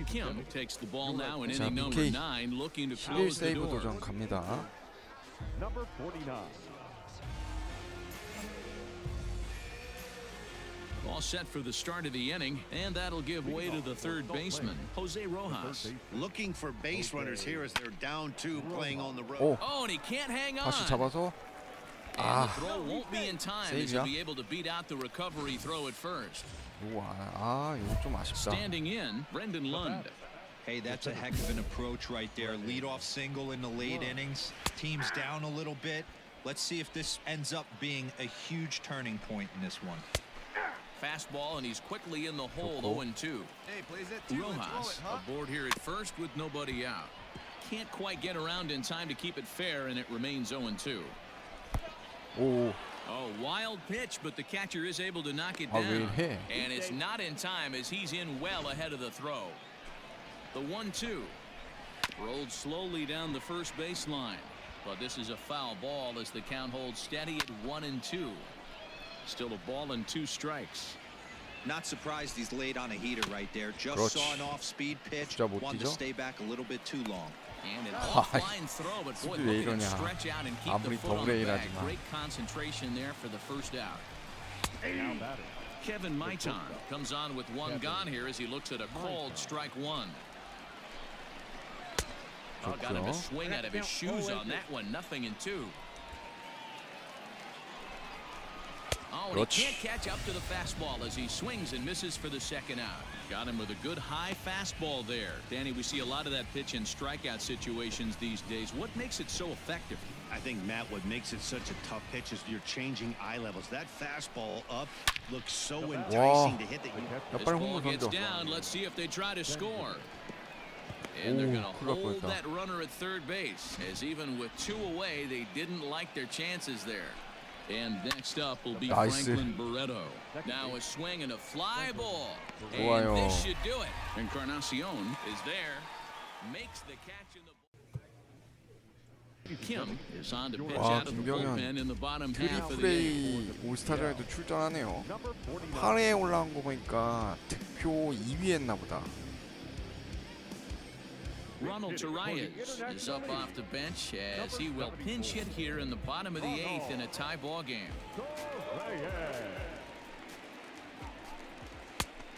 Kim takes the ball now in 자, inning number BK 9, looking to 11 close the 세이브 door. 도전 갑니다. Number 49. All set for the start of the inning, and that'll give way to the third baseman, Jose Rojas. Looking for base runners here as they're down 2 playing on the road. 오, Oh, and he can't hang on. 다시 잡아서 And the throw won't be in time as 세이브야? he'll be able to beat out the recovery throw at first. 이거 좀 아쉽다. Standing in, Brendan Lund. Hey, that's a heck of an approach right there. Leadoff single in the late innings. Team's down a little bit. Let's see if this ends up being a huge turning point in this one. Fastball, and he's quickly in the hole, 좋고. 0-2. Hey, plays it too. Rojas aboard here at first with nobody out. Can't quite get around in time to keep it fair, and it remains 0-2. 오, Oh, wild pitch, but the catcher is able to knock it 왜 down. 이래? And it's not in time as he's in well ahead of the throw. The 1-2. Rolled slowly down the first baseline. But this is a foul ball as the count holds steady at 1-2. Still a ball and 2 strikes. Not surprised he's laid on a heater right there. Just 그렇지. saw an off-speed pitch. 진짜 못 Wanted to 뛰죠? stay back a little bit too long. And an offline throw, but boy, 수비 왜 looking to 이러냐. stretch out and keep 아무리 the foot on 더블 the A를 bag. 하지만. Great concentration there for the first out. Now batting. Kevin Maitan comes on with 1 gone here as he looks at a called strike 1. Oh, got him a swing out of his shoes on that one. 0-2. Oh, and he 그렇지. can't catch up to the fastball as he swings and misses for the second out. Got him with a good high fastball there. Danny, we see a lot of that pitch in strikeout situations these days. What makes it so effective? I think, Matt, what makes it such a tough pitch is you're changing eye levels. That fastball up looks so enticing to hit that you... 야, This 빨리 ball 홈으로 gets 던져. down. Let's see if they try to score. And they're going to 큰일 날 hold 뻔했다. that runner at third base, as even with 2 away, they didn't like their chances there. And next up will be 나이스. Franklin Barreto. Now a swing and a fly ball. 좋아요. And this should do it. Encarnacion is there. Makes the catch in the... Kim is on to pitch 와, out of the 김병현 bullpen in the bottom half of the 8th. 트리플레이 올스타전에도 출전하네요. Number 49. 8회에 올라온 거 보니까 득표 2위 했나 보다. Ronald Torreyes is up off the bench as he will pinch hit here in the bottom of the 8th in a tie ball game.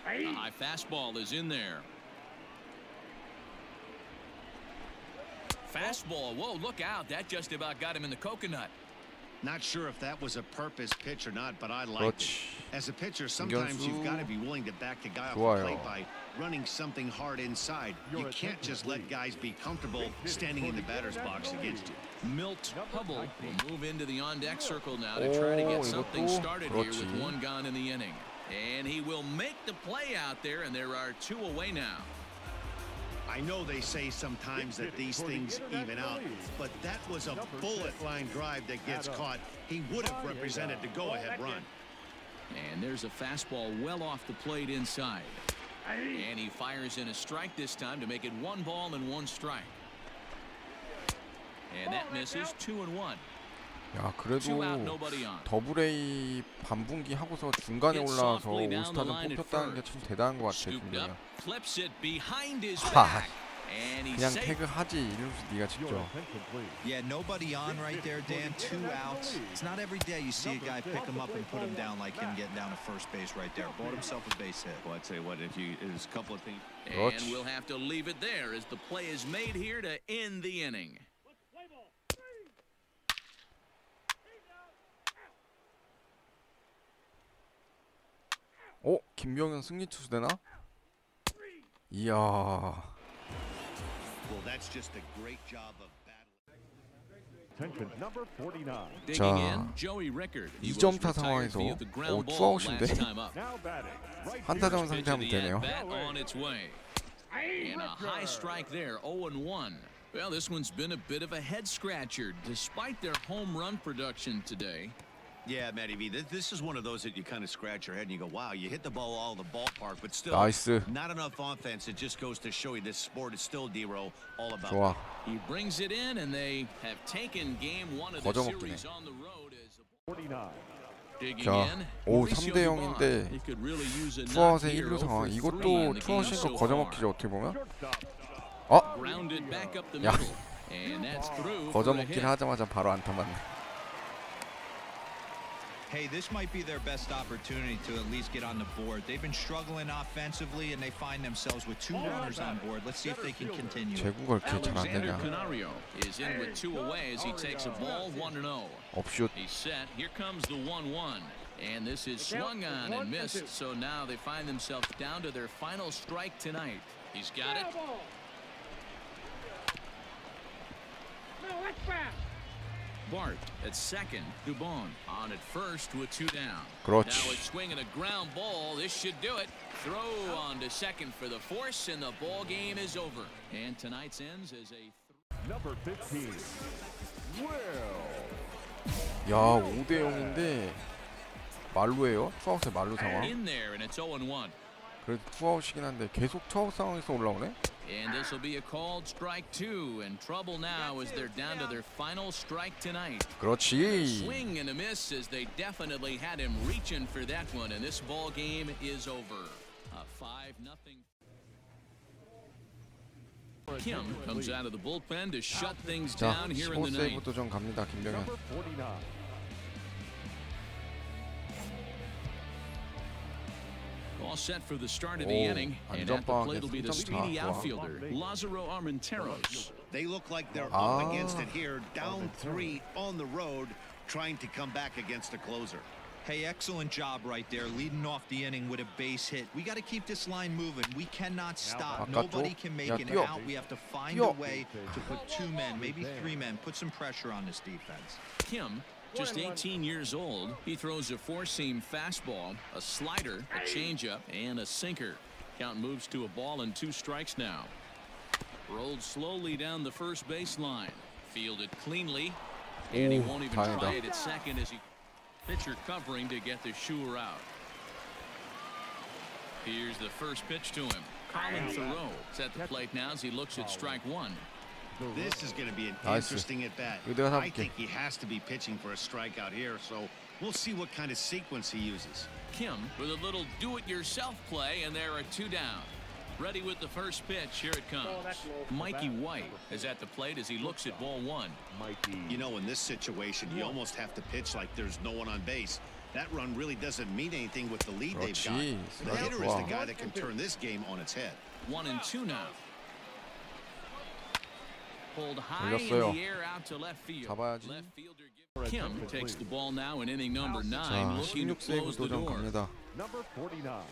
A high fastball is in there. Fastball, whoa, look out. That just about got him in the coconut. Not sure if that was a purpose pitch or not, but I liked it. 그렇지. As a pitcher, sometimes you've got to be willing to back the guy off the 좋아요. plate by running something hard inside. You can't just let guys be comfortable standing in the batter's box against you. Milt Hubble will move into the on-deck circle now to try to get something 이것도 started here with 그렇지. 1 gone in the inning. And he will make the play out there, and there are 2 away now. I know they say sometimes that these things even out, but that was a bullet line drive that gets caught. He would have represented the go-ahead run. And there's a fastball well off the plate inside. And he fires in a strike this time to make it 1 ball and 1 strike. And that misses 2-1. 야, 그래도 2 out, nobody on. 더블 A 반분기 하고서 중간에 올라와서 올스타전 뽑혔다는 게 참 대단한 것 같아. Scooped up, 김병현. clips it behind his 하, back. And he's 그냥 safe. 태그하지 이러면서 네가 직접. Yeah, nobody on right there, Dan. 2 outs. It's not every day you see a guy pick him up and put him down like him getting down to first base right there. Bought himself a base hit. Well, I'd say what if you there's a couple of things. And 그렇지. we'll have to leave it there as the play is made here to end the inning. 김병현 승리 투수 되나? 이야. Well, that's just a great job of Attention, number 49. Digging 자, in, Joey Rickard. He 2점 was 타 retired 상황에서 via the ground ball 투아웃인데 last time up. Now batting. Right 한타점 Pitch 상태하면 of the 되네요. at-bat on its way. And a high strike there, 0-1. Well, this one's been a bit of a head scratcher despite their home run production today. Yeah, Matty V, this is one of those that you kind of scratch your head and you go, wow, you hit the ball all the ballpark, but still 나이스. not enough offense. It just goes to show you this sport is still, D-Row, all about 좋아. He brings it in, and they have taken game 1 of the 거저먹기네. series on the road as 49. Digging 자, in, 오 Mauricio 3대 Dubon. 0인데 He could really use a knock 투아웃의 here, 1루 0 상황. for 3 in 이것도 the game 투아웃인 so 거 far. 거저먹기죠 어떻게 보면. Shortstop. Grounded back up the 야. middle. And that's through for a 거저먹기를 hit. 하자마자 바로 안타 맞네. Hey, this might be their best opportunity to at least get on the board. They've been struggling offensively, and they find themselves with 2 runners on board. Let's see if they can continue. 제구가 이렇게 잘 안 Alexander 되냐. Canario is in with 2 away as he takes a ball 1-0. 업슛. He's set. Here comes the 1-1. And this is swung on and missed. So now they find themselves down to their final strike tonight. He's got it. Bart at second. Dubon on at first with 2 down. 그렇지. Now it's swinging a ground ball. This should do it. Throw on to second for the force, and the ball game is over. And tonight's ends as a Number 15. Will. 야 5대 0인데 말루예요. 투아웃의 말루 상황. in there, and it's 0-1. 그래도 투아웃이긴 한데 계속 투아웃 상황에서 올라오네. And this will be a called strike 2, and trouble now as they're down to their final strike tonight. 그렇지. Swing and a miss as they definitely had him reaching for that one, and this ball game is over. A 5-0. Kim comes out of the bullpen to shut things 자 down here in the ninth. 15세이브 도전 갑니다 김병현. Number 49. All set for the start of the 오, inning, and at the 안전빵에 plate will be the 승점 speedy 다. outfielder Lázaro Armenteros. They look like they're Ah. up against it here, down 3 on the road, trying to come back against a closer. Hey, excellent job right there, leading off the inning with a base hit. We got to keep this line moving. We cannot stop. 바깥쪽. Nobody can make 야, an 뛰어. out. We have to find 뛰어. a way to put 2 men, maybe 3 men, put some pressure on this defense. Kim, just 18 years old, he throws a 4-seam fastball, a slider, a changeup, and a sinker. Count moves to a ball and 2 strikes now. Rolled slowly down the first baseline. Fielded cleanly, and he 오, won't even 다행이다. try it at second as he pitcher covering to get the shooter out. Here's the first pitch to him. Colin Thoreau is at the plate now as he looks at strike 1. This is going to be an 나이스. interesting at bat. 이거 내가 I 잡을게. think he has to be pitching for a strikeout here, so we'll see what kind of sequence he uses. Kim with a little do-it-yourself play, and there are 2 down. Ready with the first pitch. Here it comes. Mikey White is at the plate as he looks at ball 1. You know, in this situation, you almost have to pitch like there's no one on base. That run really doesn't mean anything with the lead they've got. 그렇지. The 스타트 hitter is the 좋아. guy that can turn this game on its head. 1-2 now. Pulled high in 올렸어요. the air out to left field. 잡아야지. Left fielder Kim takes the ball now in inning number 9, 자 looking to 16세이브 close the 도전 door. 갑니다. Number 49.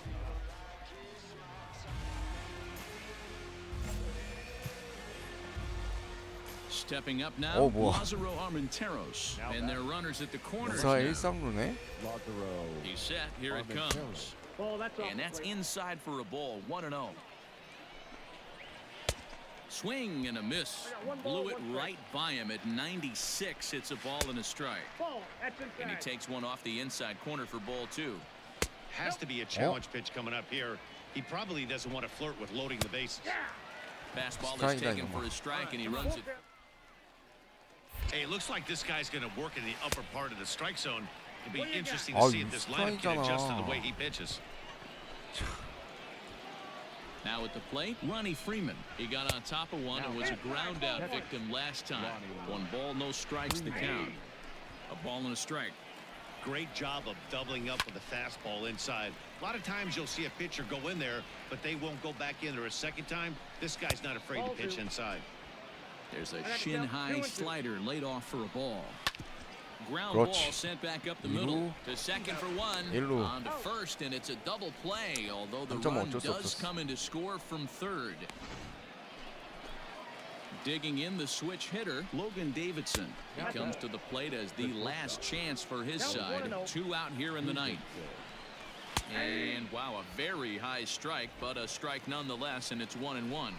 Stepping up now, 어, 뭐야. Lázaro Armenteros, and their runners at the corners 무사 now. 1-3루네. Lazaro. He's set. Here it comes. And that's inside for a ball. 1-0. Swing and a miss. Blew it right by him at 96. It's a ball and a strike. And he takes one off the inside corner for ball 2. Has to be a challenge pitch coming up here. He probably doesn't want to flirt with loading the bases. Fastball is Strike taken that. for a strike, and he runs it. Hey, it looks like this guy's going to work in the upper part of the strike zone. It'll be interesting Oh, to see if this lineup can adjust to the way he pitches. Now at the plate, Ronnie Freeman. He got on top of one and was a ground out victim last time. 1 ball, no strikes to count. A ball and a strike. Great job of doubling up with the fastball inside. A lot of times you'll see a pitcher go in there, but they won't go back in there a second time. This guy's not afraid to pitch inside. There's a shin-high slider laid off for a ball. Ground ball 그렇지. sent back up the middle to second for 1. 1루. On to first, and it's a double play, although the 한 점은 run 어쩔 수 does 없었어. come in to score from third. Digging in the switch hitter, Logan Davidson. He comes to the plate as the last chance for his side. 2 out here in the ninth. And wow, a very high strike, but a strike nonetheless, and it's 1-1.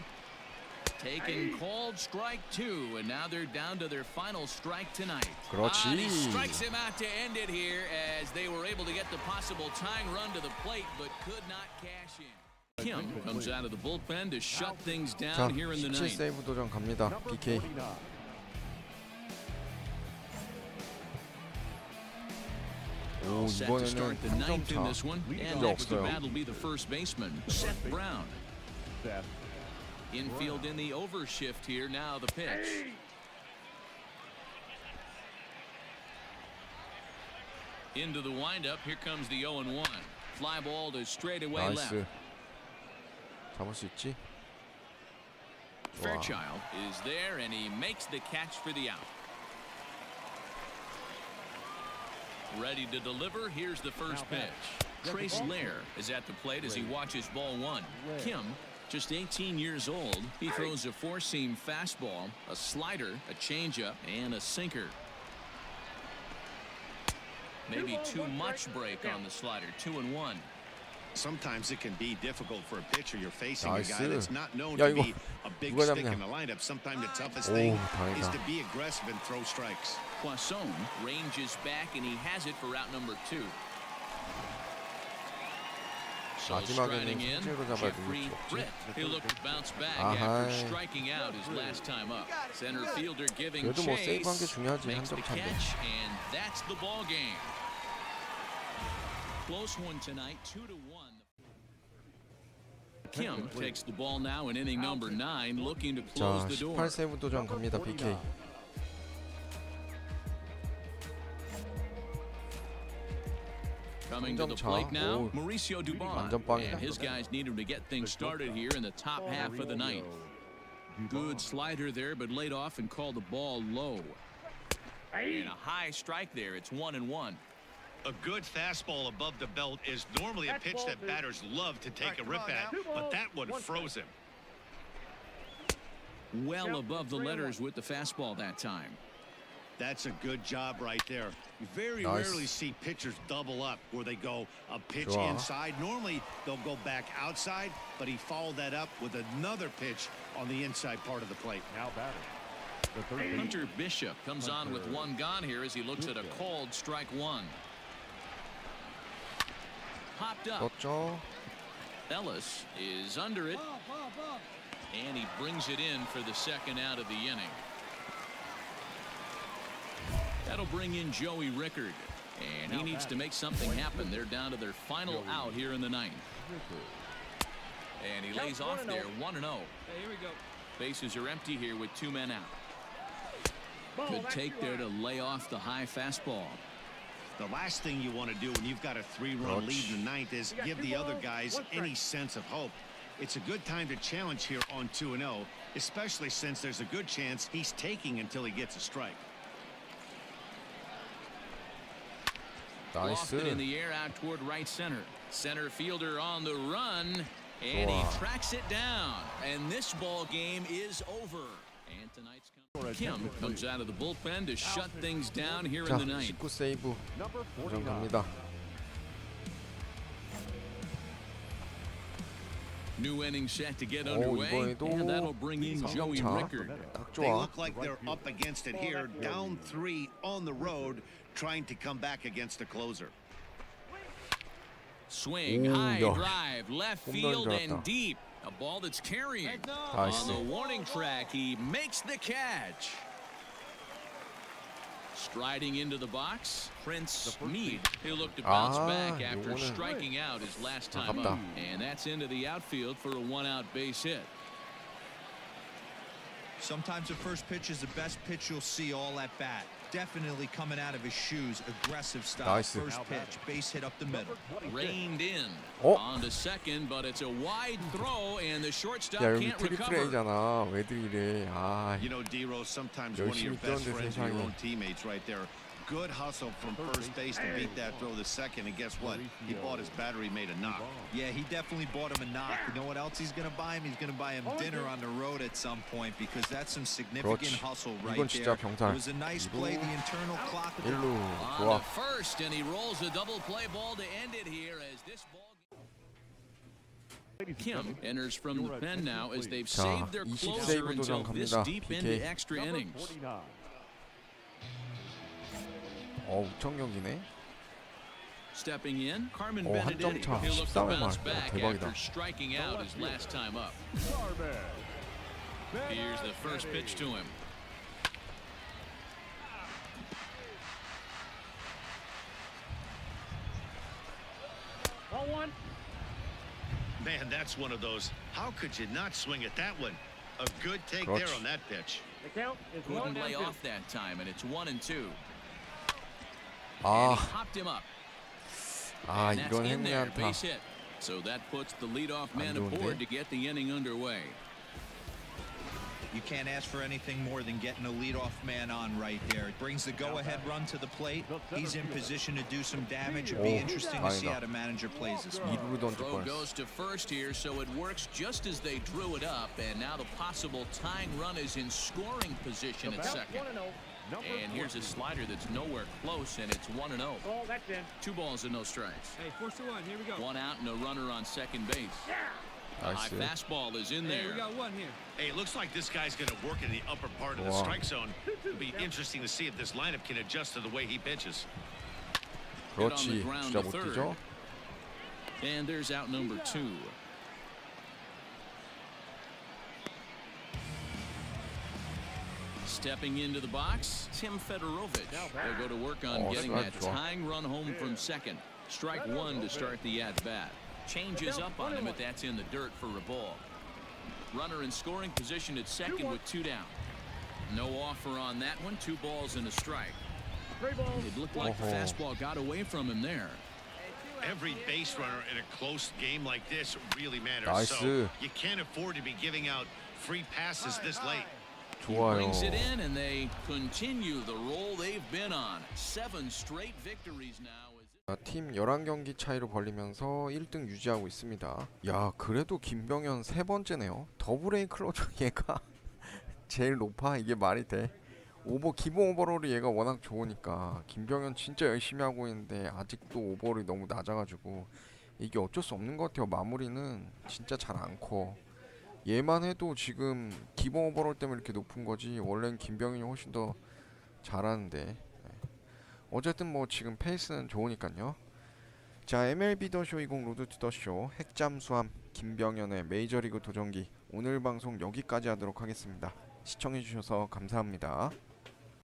Taken called strike 2, and now they're down to their final strike tonight. 그렇지. And he strikes him out to end it here as they were able to get the possible tying run to the plate, but could not cash in. Kim comes out of the bullpen to shut things 자 down here in the ninth. 17세이브 도전 갑니다. Number BK. 49. 오, Set to start the 이번에는 ninth in 3점 this 차. one. And 문제 next to 없어요. bat will be the first baseman, Seth Brown. Seth. Infield in the overshift here. Now the pitch. Into the windup. Here comes the 0-1. Fly ball to straightaway left. 나이스. 잡을 수 있지? 좋아. Fairchild is there, and he makes the catch for the out. Ready to deliver. Here's the first pitch. Trace Lair is at the plate as he watches ball one. Kim, just 18 years old. He throws a four-seam fastball, a slider, a changeup, and a sinker. Maybe too much break on the slider. 2-1. Sometimes it can be difficult for a pitcher. You're facing a 나이스. guy that's not known 야, to 이거 be a big 누가 stick 잡냐? in the lineup. Sometimes the toughest 오, thing 다행이다. is to be aggressive and throw strikes. Poisson ranges back, and he has it for out number 2. So 마지막에는 striding in, 성질로 잡아야 Jeffrey 되겠지. Britt. He'll look to bounce back 아하이. after striking out his last time up. Center fielder giving 그래도 뭐 chase. 세이브한 게 중요하지. 한 Makes the 점 차인데. catch, and that's the ball game. Close one tonight, 2-1. Kim takes the ball now in inning number 9, looking to close 자, the door. 18세이브 도전 갑니다. PK. Coming to the 차. plate now, 오, Mauricio Dubon. 완전 빵이다. And his guys need him to get things started here in the top half of the ninth. Good slider there, but laid off and called the ball low. And a high strike there. It's 1-1. A good fastball above the belt is normally a pitch that batters love to take a rip at, but that one froze him. Well above the letters with the fastball that time. That's a good job right there. You very Nice. rarely see pitchers double up where they go a pitch 좋아. inside. Normally they'll go back outside, but he followed that up with another pitch on the inside part of the plate. Now batting. The third baseman. Hunter Bishop comes on with one gone here as he looks at a called strike one. Popped up. 떴죠? Ellis is under it. And he brings it in for the second out of the inning. That'll bring in Joey Rickard. And he needs to make something happen. They're down to their final out here in the ninth. And he lays off there 1-0. Here we go. Bases are empty here with 2 men out. Good take there to lay off the high fastball. The last thing you want to do when you've got a 3-run lead in the ninth is give the other guys any sense of hope. It's a good time to challenge here on 2-0, especially since there's a good chance he's taking until he gets a strike. Lofted in 나이스. the air out toward right center. Center fielder on the run, and he 좋아. tracks it down. And this ball game is over. And tonight's Kim comes out of the bullpen to shut things down here 자, in the ninth. 19세이브 Number 도전 49. 갑니다. New inning set to get 오, underway, 이번에도 and that'll bring in Joey 3점 차. Rickard. 딱 They 좋아. look like they're up against it here, down 3 on the road, trying to come back against the closer. Swing, 오, high 야. drive, left 홈런인 field 줄 and 알았다. deep. A ball that's carrying. 나이스. On the warning track, he makes the catch. Striding into the box, Prince Mead. He'll look to bounce back after 요거는 striking out his last time 아깝다. up. And that's into the outfield for a one-out base hit. Sometimes the first pitch is the best pitch you'll see all at bat. Definitely coming out of his shoes, aggressive style. 나이스. First pitch, base hit up the middle. Reined in. 어? On to second, but it's a wide throw, and the shortstop 야, 여기 can't recover. 트리플레이잖아. 왜들 이래. 아, You know, D-Rose, sometimes one of your 열심히 best 뛰었는데 friends are your 세상에. own teammates right there. Good hustle from first base to beat that throw to second, and guess what? He bought his battery, made a knock. Yeah, he definitely bought him a knock. You know what else he's going to buy him? He's going to buy him dinner on the road at some point because that's some significant 그렇지. hustle right 이건 진짜 there. 병살. It was a nice play. The internal clock. 1루 On 좋아. to first, and he rolls a double play ball to end it here as this ball. Kim enters from the pen now as they've 자, saved their 20 closer 세이브 until 도전 this 갑니다. deep into PK. extra Number innings. 49. 엄청 경기네. Stepping in, Carmen 한 Benedetti. 점 차, He'll look to 13회 bounce 말. back 대박이다. after striking out his last time up. Carmen. Here's the first pitch to him. Man, that's one of those. How could you not swing at that one? A good take there on that pitch. Couldn't lay off that time, and it's 1-2. And 아, he popped him up. 아 And that's 이건 in there, 행운이 base 않다. hit. So that puts the leadoff man 좋은데? aboard to get the inning underway. You can't ask for anything more than getting a leadoff man on right there. It brings the go-ahead run to the plate. He's in position to do some damage. It'd be Oh, interesting to see 아니다. how the manager plays this one. 2루로 던질 Throw 뻔했어. goes to first here, so it works just as they drew it up, and now the possible tying run is in scoring position at second. And here's a slider that's nowhere close, and it's 1-0. 2 balls and no strikes. Hey, 4-1. Here we go. 1 out and a runner on second base. A high 나이스. fastball is in Hey, we there. got one here. Hey, it looks like this guy's going to work in the upper part of the Wow. strike zone. It'll be interesting to see if this lineup can adjust to the way he pitches. 그렇지. 진짜 못 뛰죠? And there's out number 2. Stepping into the box, Tim Fedorovich. They'll go to work on Oh, getting strike that 좋아. tying run home from second. Strike 1 to start the at-bat. Changes up on him, but that's in the dirt for a ball. Runner in scoring position at second with 2 down. No offer on that one. 2 balls and a strike. It looked like the Oh. fastball got away from him there. Every base runner in a close game like this really matters. 나이스. So you can't afford to be giving out free passes this late. 좋아요. Brings it in, and they continue the roll they've been on. 7 straight victories now. 팀 11경기 차이로 벌리면서 1등 유지하고 있습니다. 야, 그래도 김병현 3번째네요. 더블A 클로저 얘가 제일 높아? 이게 말이 돼? 기본 오버롤이 얘가 워낙 좋으니까 김병현 진짜 열심히 하고 있는데 아직도 오버롤이 너무 낮아가지고 이게 어쩔 수 없는 것 같아요. 마무리는 진짜 잘 안 커. 얘만 해도 지금 기본 오버롤 때문에 이렇게 높은 거지 원래는 김병현이 훨씬 더 잘하는데 어쨌든 뭐 지금 페이스는 좋으니까요. 자, MLB 더쇼 20 로드 투 더쇼 핵잠수함 김병현의 메이저리그 도전기 오늘 방송 여기까지 하도록 하겠습니다. 시청해주셔서 감사합니다.